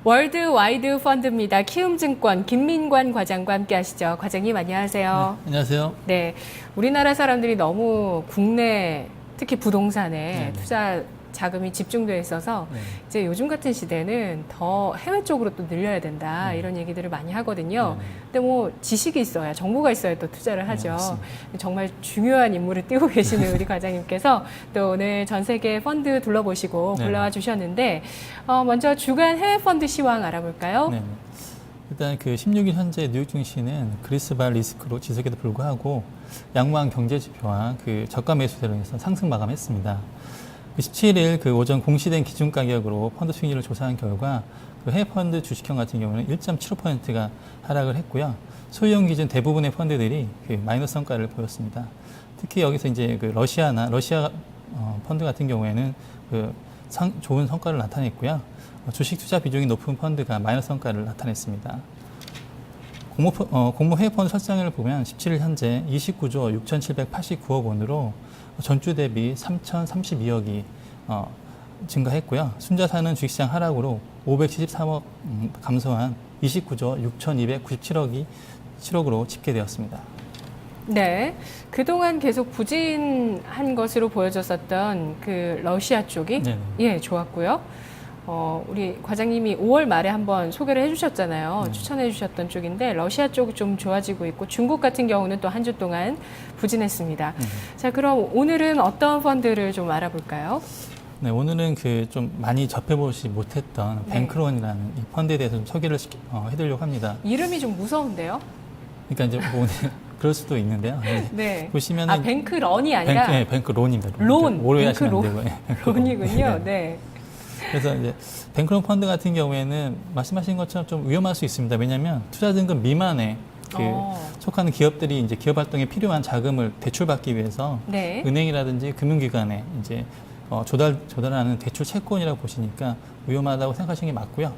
월드와이드 펀드입니다. 키움증권 김민관 과장과 함께 하시죠. 과장님 안녕하세요. 네, 안녕하세요. 네, 우리나라 사람들이 너무 국내 특히 부동산에 투자 자금이 집중되어 있어서 이제 요즘 같은 시대는 더 해외 쪽으로 또 늘려야 된다 이런 얘기들을 많이 하거든요. 근데 뭐 지식이 있어야 정보가 있어야 또 투자를 하죠. 정말 중요한 임무를 띄고 계시는 우리 과장님께서 또 오늘 전 세계 펀드 둘러보시고 불러와 주셨는데 먼저 주간 해외 펀드 시황 알아볼까요? 네. 일단 그 16일 현재 뉴욕 증시는 그리스발 리스크로 지속에도 불구하고 양호한 경제 지표와 그 저가 매수세로 인해서 상승 마감했습니다. 17일 그 오전 공시된 기준 가격으로 펀드 수익률을 조사한 결과 그 해외 펀드 주식형 같은 경우는 1.75%가 하락을 했고요. 소유형 기준 대부분의 펀드들이 그 마이너스 성과를 보였습니다. 특히 여기서 이제 그 러시아 펀드 같은 경우에는 그 좋은 성과를 나타냈고요. 주식 투자 비중이 높은 펀드가 마이너스 성과를 나타냈습니다. 공모 해외 펀드 설정을 보면 17일 현재 29조 6,789억 원으로 전주 대비 3,032억이 증가했고요. 순자산은 주식시장 하락으로 573억 감소한 29조 6,297억으로 집계되었습니다. 네, 그동안 계속 부진한 것으로 보여졌었던 그 러시아 쪽이 예, 좋았고요. 우리 과장님이 5월 말에 한번 소개를 해주셨잖아요. 추천해 주셨던 쪽인데 러시아 쪽이 좀 좋아지고 있고 중국 같은 경우는 또 한 주 동안 부진했습니다. 자, 그럼 오늘은 어떤 펀드를 좀 알아볼까요? 네, 오늘은 그 좀 많이 접해보지 못했던 뱅크론이라는 이 펀드에 대해서 좀 소개를 해드리려고 합니다. 이름이 좀 무서운데요? 그러니까 이제 뭐 그럴 수도 있는데요. 네. 보시면은 뱅크런이 아니라 뱅크론입니다. 론, 오해하시면 안 되고요. 론이군요. 네. 그래서 이제 뱅크론 펀드 같은 경우에는 말씀하신 것처럼 좀 위험할 수 있습니다. 왜냐하면 투자 등급 미만의 속하는 기업들이 이제 기업 활동에 필요한 자금을 대출받기 위해서 은행이라든지 금융기관에 이제 조달하는 대출 채권이라고 보시니까 위험하다고 생각하시는 게 맞고요.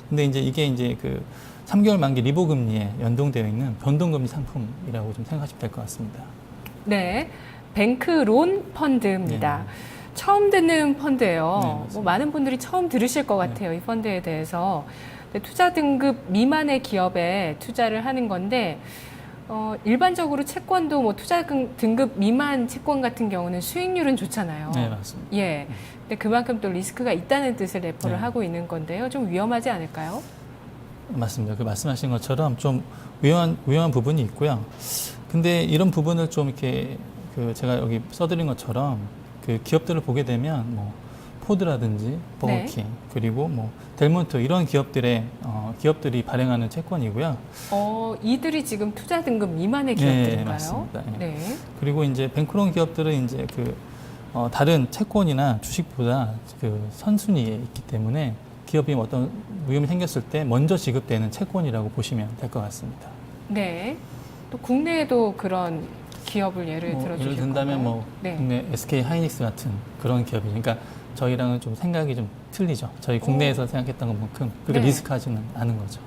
근데 이제 이게 이제 그 3개월 만기 리보 금리에 연동되어 있는 변동금리 상품이라고 좀 생각하시면 될 것 같습니다. 네, 뱅크론 펀드입니다. 처음 듣는 펀드예요. 뭐 많은 분들이 처음 들으실 것 같아요. 이 펀드에 대해서. 투자 등급 미만의 기업에 투자를 하는 건데 일반적으로 채권도 뭐 투자 등급 미만 채권 같은 경우는 수익률은 좋잖아요. 네, 맞습니다. 예. 근데 그만큼 또 리스크가 있다는 뜻을 내포를 하고 있는 건데요. 좀 위험하지 않을까요? 맞습니다. 그 말씀하신 것처럼 좀 위험한 부분이 있고요. 근데 이런 부분을 좀 이렇게 그 제가 여기 써드린 것처럼 그 기업들을 보게 되면 뭐 포드라든지 버거킹 그리고 뭐 델몬트 이런 기업들이 발행하는 채권이고요. 이들이 지금 투자 등급 미만의 기업들인가요? 네, 맞습니다. 네. 그리고 이제 뱅크론 기업들은 이제 그 다른 채권이나 주식보다 그 선순위에 있기 때문에 기업이 어떤 위험이 생겼을 때 먼저 지급되는 채권이라고 보시면 될 것 같습니다. 네. 또 국내에도 그런 기업을 예를 들어주실 예를 든다면 건가요? 국내 SK 하이닉스 같은 그런 기업이 그러니까 저희랑은 좀 생각이 좀 틀리죠. 저희 국내에서 생각했던 것만큼 그렇게 리스크하지는 않은 거죠.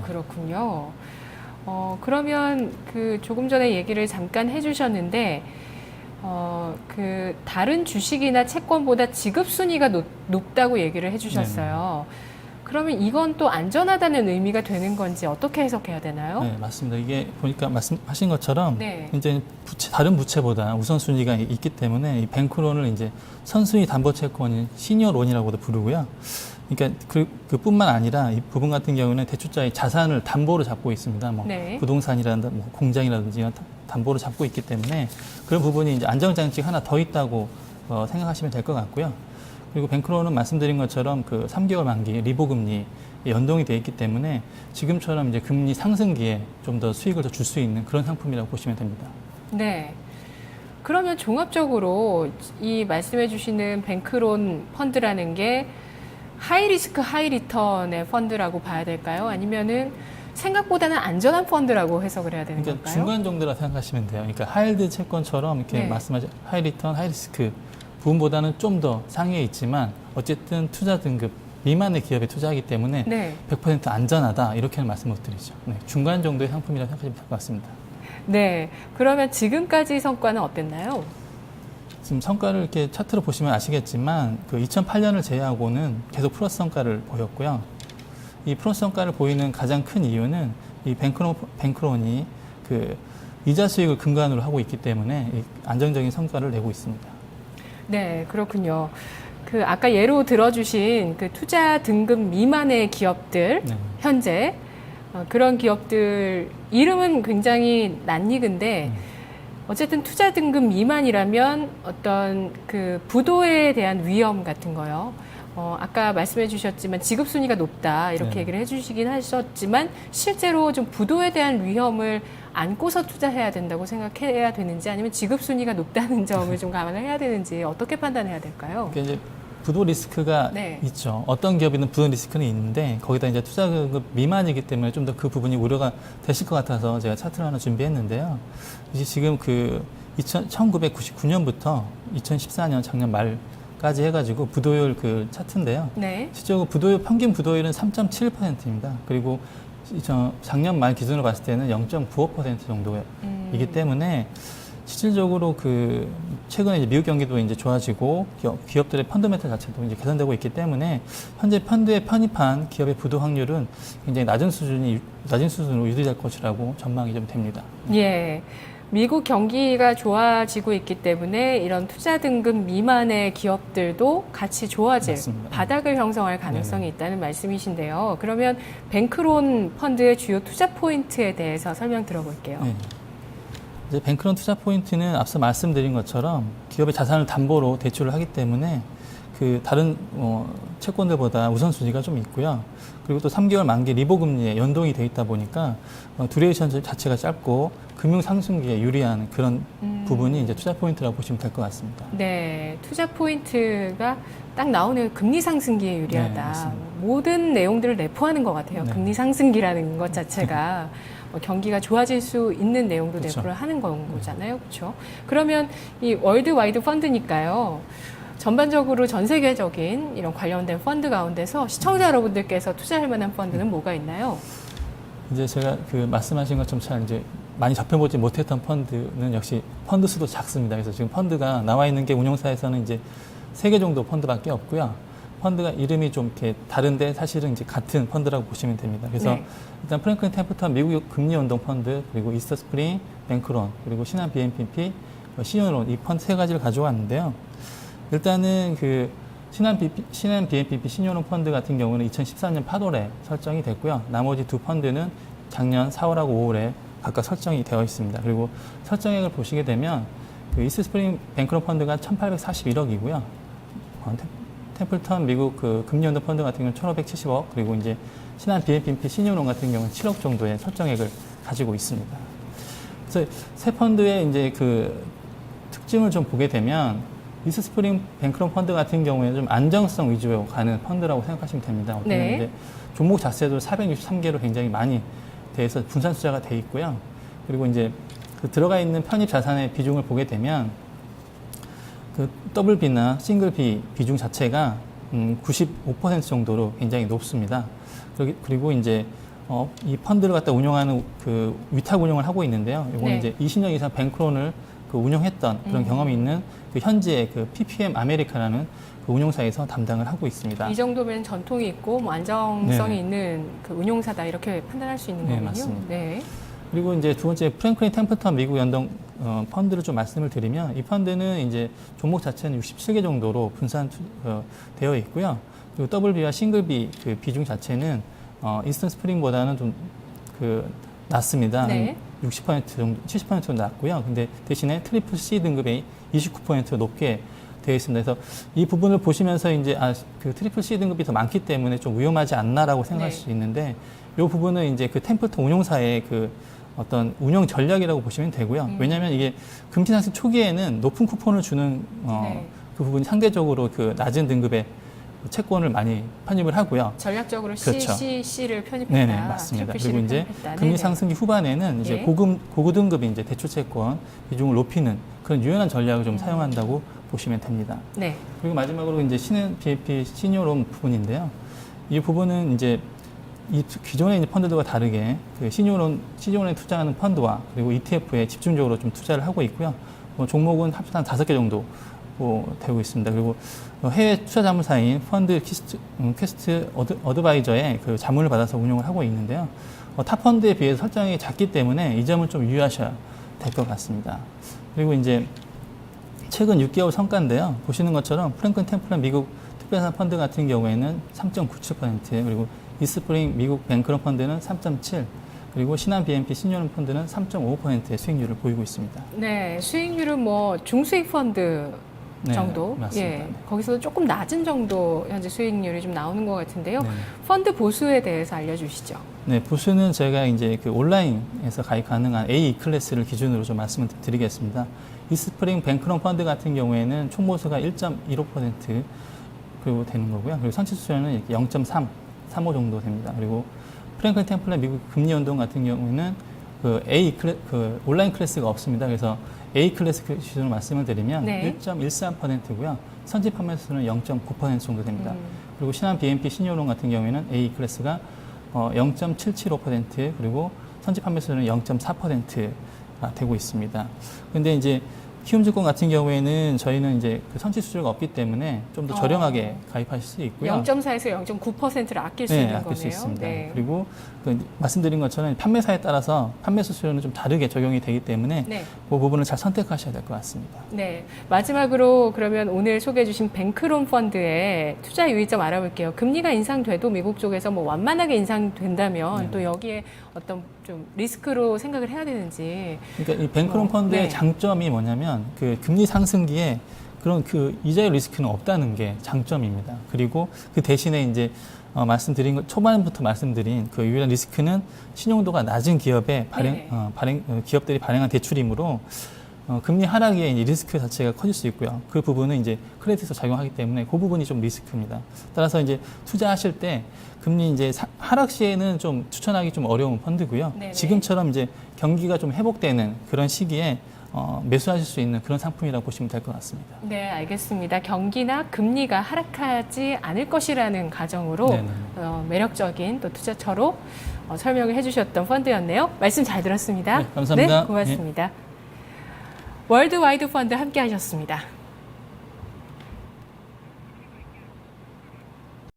그렇군요. 그러면 그 조금 전에 얘기를 잠깐 해주셨는데 그 다른 주식이나 채권보다 지급 순위가 높다고 얘기를 해주셨어요. 그러면 이건 또 안전하다는 의미가 되는 건지 어떻게 해석해야 되나요? 네, 맞습니다. 이게 보니까 말씀하신 것처럼 이제 다른 부채보다 우선순위가 있기 때문에 이 뱅크론을 이제 선순위 담보채권인 시니어론이라고도 부르고요. 그러니까 그뿐만 아니라 이 부분 같은 경우는 대출자의 자산을 담보로 잡고 있습니다. 뭐 부동산이라든지 뭐 공장이라든지 이런 담보로 잡고 있기 때문에 그런 부분이 이제 안정장치가 하나 더 있다고 생각하시면 될 것 같고요. 그리고 뱅크론은 말씀드린 것처럼 그 3개월 만기 리보 금리 연동이 되어 있기 때문에 지금처럼 이제 금리 상승기에 좀 더 수익을 더 줄 수 있는 그런 상품이라고 보시면 됩니다. 네. 그러면 종합적으로 이 말씀해 주시는 뱅크론 펀드라는 게 하이 리스크 하이 리턴의 펀드라고 봐야 될까요? 아니면은 생각보다는 안전한 펀드라고 해석을 해야 되는 그러니까 걸까요? 중간 정도라 생각하시면 돼요. 그러니까 하이힐드 채권처럼 이렇게 말씀하신 하이 리턴, 하이 리스크 부분보다는 좀 더 상위에 있지만 어쨌든 투자 등급 미만의 기업에 투자하기 때문에 100% 안전하다 이렇게는 말씀 못 드리죠. 중간 정도의 상품이라고 생각하시면 될 것 같습니다. 네, 그러면 지금까지 성과는 어땠나요? 지금 성과를 이렇게 차트로 보시면 아시겠지만 그 2008년을 제외하고는 계속 플러스 성과를 보였고요. 이 플러스 성과를 보이는 가장 큰 이유는 이 뱅크론이 그 이자 수익을 근간으로 하고 있기 때문에 안정적인 성과를 내고 있습니다. 네, 그렇군요. 그 아까 예로 들어주신 그 투자 등급 미만의 기업들 네. 현재 그런 기업들 이름은 굉장히 낯익은데 어쨌든 투자 등급 미만이라면 어떤 그 부도에 대한 위험 같은 거요. 아까 말씀해 주셨지만 지급 순위가 높다 이렇게 네. 얘기를 해주시긴 하셨지만 실제로 좀 부도에 대한 위험을 안고서 투자해야 된다고 생각해야 되는지 아니면 지급 순위가 높다는 점을 좀 감안을 해야 되는지 어떻게 판단해야 될까요? 그러니까 이제 부도 리스크가 네. 있죠. 어떤 기업이든 부도 리스크는 있는데 거기다 이제 투자 등급 미만이기 때문에 좀 더 그 부분이 우려가 되실 것 같아서 제가 차트를 하나 준비했는데요. 이제 지금 그 1999년부터 2014년 작년 말까지 해가지고 부도율 그 차트인데요. 네. 실제로 부도율 평균 부도율은 3.7%입니다. 그리고 작년 말 기준으로 봤을 때는 0.95% 정도이기 때문에 실질적으로 그 최근에 이제 미국 경기도 이제 좋아지고 기업들의 펀더멘털 자체도 이제 개선되고 있기 때문에 현재 펀드에 편입한 기업의 부도 확률은 굉장히 낮은 수준으로 유지될 것이라고 전망이 좀 됩니다. 예. 미국 경기가 좋아지고 있기 때문에 이런 투자 등급 미만의 기업들도 같이 좋아질 맞습니다. 바닥을 형성할 가능성이 있다는 말씀이신데요. 그러면 뱅크론 펀드의 주요 투자 포인트에 대해서 설명 들어볼게요. 네. 이제 뱅크론 투자 포인트는 앞서 말씀드린 것처럼 기업의 자산을 담보로 대출을 하기 때문에 그 다른 채권들보다 우선순위가 좀 있고요. 그리고 또 3개월 만기 리보 금리에 연동이 돼 있다 보니까 듀레이션 자체가 짧고 금융 상승기에 유리한 그런 부분이 이제 투자 포인트라고 보시면 될 것 같습니다. 네, 투자 포인트가 딱 나오네요. 금리 상승기에 유리하다. 네, 모든 내용들을 내포하는 것 같아요. 네. 금리 상승기라는 것 자체가 경기가 좋아질 수 있는 내용도 그렇죠. 내포를 하는 거잖아요. 그렇죠? 그러면 이 월드와이드 펀드니까요. 전반적으로 전 세계적인 이런 관련된 펀드 가운데서 시청자 여러분들께서 투자할 만한 펀드는 뭐가 있나요? 이제 제가 그 말씀하신 것처럼 잘 이제 많이 접해보지 못했던 펀드는 역시 펀드 수도 작습니다. 그래서 지금 펀드가 나와 있는 게 운용사에서는 이제 3개 정도 펀드밖에 없고요. 펀드가 이름이 좀 이렇게 다른데 사실은 이제 같은 펀드라고 보시면 됩니다. 그래서 네. 일단 프랭클린 템플턴 미국 금리 연동 펀드, 그리고 이스터 스프링, 뱅크론, 그리고 신한 BNPP, 신용론 이 펀드 3가지를 가져왔는데요. 일단은 그 신한 BNPP 신용론 펀드 같은 경우는 2013년 8월에 설정이 됐고요. 나머지 두 펀드는 작년 4월하고 5월에 각각 설정이 되어 있습니다. 그리고 설정액을 보시게 되면 그 이스트 스프링 뱅크론 펀드가 1,841억이고요. 템플턴 미국 그 금리연동 펀드 같은 경우는 1,570억, 그리고 이제 신한 BNPP 신용론 같은 경우는 7억 정도의 설정액을 가지고 있습니다. 그래서 세 펀드의 이제 그 특징을 좀 보게 되면 이스트 스프링 뱅크론 펀드 같은 경우에는 좀 안정성 위주로 가는 펀드라고 생각하시면 됩니다. 어떤 네. 이제 종목 자체도 463개로 굉장히 많이 돼서 분산 투자가 돼 있고요. 그리고 이제 그 들어가 있는 편입 자산의 비중을 보게 되면 그 더블 B나 싱글 B 비중 자체가 95% 정도로 굉장히 높습니다. 그리고 이제 이 펀드를 갖다 운영하는 그 위탁 운영을 하고 있는데요. 이거는 네. 이제 20년 이상 뱅크론을 그 운영했던 그런 경험이 있는 그 현지의 그 PPM 아메리카라는 그 운용사에서 담당을 하고 있습니다. 이 정도면 전통이 있고 뭐 안정성이 네. 있는 그 운용사다 이렇게 판단할 수 있는 네, 거군요. 맞습니다. 네. 그리고 이제 두 번째 프랭클린 템플턴 미국 연동 펀드를 좀 말씀을 드리면 이 펀드는 이제 종목 자체는 67개 정도로 분산 되어 있고요. 그리고 더블 B와 싱글 B 그 비중 자체는 이스턴 스프링보다는 좀 그 낮습니다. 네. 60% 정도, 70% 정도 낮고요. 근데 대신에 트리플 C 등급이 29% 높게 되어 있습니다. 그래서 이 부분을 보시면서 이제 그 트리플 C 등급이 더 많기 때문에 좀 위험하지 않나라고 생각할 네. 수 있는데 이 부분은 이제 그 템플턴 운용사의 그 어떤 운영 전략이라고 보시면 되고요. 왜냐하면 이게 금리 상승 초기에는 높은 쿠폰을 주는 네. 그 부분이 상대적으로 그 낮은 등급의 채권을 많이 편입을 하고요. 전략적으로 그렇죠. CCC를 편입했다. 네네, 맞습니다. 트리플 C를 그리고 이제 편입했다. 금리 네네. 상승기 후반에는 이제 네. 고등급의 이제 대출채권 비중을 높이는 그런 유연한 전략을 좀 사용한다고 보시면 됩니다. 네. 그리고 마지막으로 이제 신한 BNP 시니어론 부분인데요. 이 부분은 이제 이 기존의 이제 펀드들과 다르게 그 시니어론에 투자하는 펀드와 그리고 ETF에 집중적으로 좀 투자를 하고 있고요. 종목은 합쳐서 한 5개 정도 확보되고 있습니다. 그리고 해외 투자 자문사인 펀드 퀘스트 어드바이저의 그 자문을 받아서 운용을 하고 있는데요. 타 펀드에 비해서 설정이 작기 때문에 이 점을 좀 유의하셔야 될 것 같습니다. 그리고 이제 최근 6개월 성과인데요. 보시는 것처럼 프랭클린 템플런 미국 특별상 펀드 같은 경우에는 3.97%, 그리고 이스프링 미국 뱅크런 펀드는 3.7%, 그리고 신한 BNP 신유론 펀드는 3.5%의 수익률을 보이고 있습니다. 네, 수익률은 뭐 중수익 펀드 정도, 네, 맞습니다. 예, 거기서도 조금 낮은 정도 현재 수익률이 좀 나오는 것 같은데요. 네. 펀드 보수에 대해서 알려주시죠. 네, 보수는 제가 이제 그 온라인에서 가입 가능한 A 클래스를 기준으로 좀 말씀을 드리겠습니다. 이스프링 뱅크런 펀드 같은 경우에는 총 보수가 1.15% 그리고 되는 거고요. 그리고 선취 수수료는 이렇게 0.35 정도 됩니다. 그리고 프랭클린 템플런 미국 금리 운동 같은 경우에는 그 온라인 클래스가 없습니다. 그래서 A 클래스 기준으로 말씀을 드리면 네. 1.13%고요. 선지 판매 수는 0.9% 정도 됩니다. 그리고 신한 BNP 신유론 같은 경우에는 A 클래스가 0.775% 그리고 선지 판매 수는 0.4%가 되고 있습니다. 근데 이제 키움증권 같은 경우에는 저희는 이제 그 선취 수수료가 없기 때문에 좀 더 저렴하게 가입하실 수 있고요. 0.4에서 0.9%를 아낄 수 네, 있는 아낄 거네요. 수 있습니다. 네. 그리고 그 말씀드린 것처럼 판매사에 따라서 판매 수수료는 좀 다르게 적용이 되기 때문에 네. 그 부분을 잘 선택하셔야 될 것 같습니다. 네. 마지막으로 그러면 오늘 소개해 주신 뱅크론 펀드의 투자 유의점 알아볼게요. 금리가 인상돼도 미국 쪽에서 뭐 완만하게 인상된다면 네. 또 여기에 어떤 좀 리스크로 생각을 해야 되는지. 그러니까 이 뱅크론 펀드의 네. 장점이 뭐냐면 그 금리 상승기에 그런 그 이자율 리스크는 없다는 게 장점입니다. 그리고 그 대신에 이제 말씀드린 것 초반부터 말씀드린 그 유일한 리스크는 신용도가 낮은 기업의 기업들이 발행한 대출이므로 금리 하락의 이 리스크 자체가 커질 수 있고요. 그 부분은 이제 크레딧에서 작용하기 때문에 그 부분이 좀 리스크입니다. 따라서 이제 투자하실 때 금리 이제 하락 시에는 좀 추천하기 좀 어려운 펀드고요. 네네. 지금처럼 이제 경기가 좀 회복되는 그런 시기에 매수하실 수 있는 그런 상품이라고 보시면 될 것 같습니다. 네, 알겠습니다. 경기나 금리가 하락하지 않을 것이라는 가정으로 매력적인 또 투자처로 설명을 해주셨던 펀드였네요. 말씀 잘 들었습니다. 네, 감사합니다. 네, 고맙습니다. 월드와이드 펀드 함께 하셨습니다.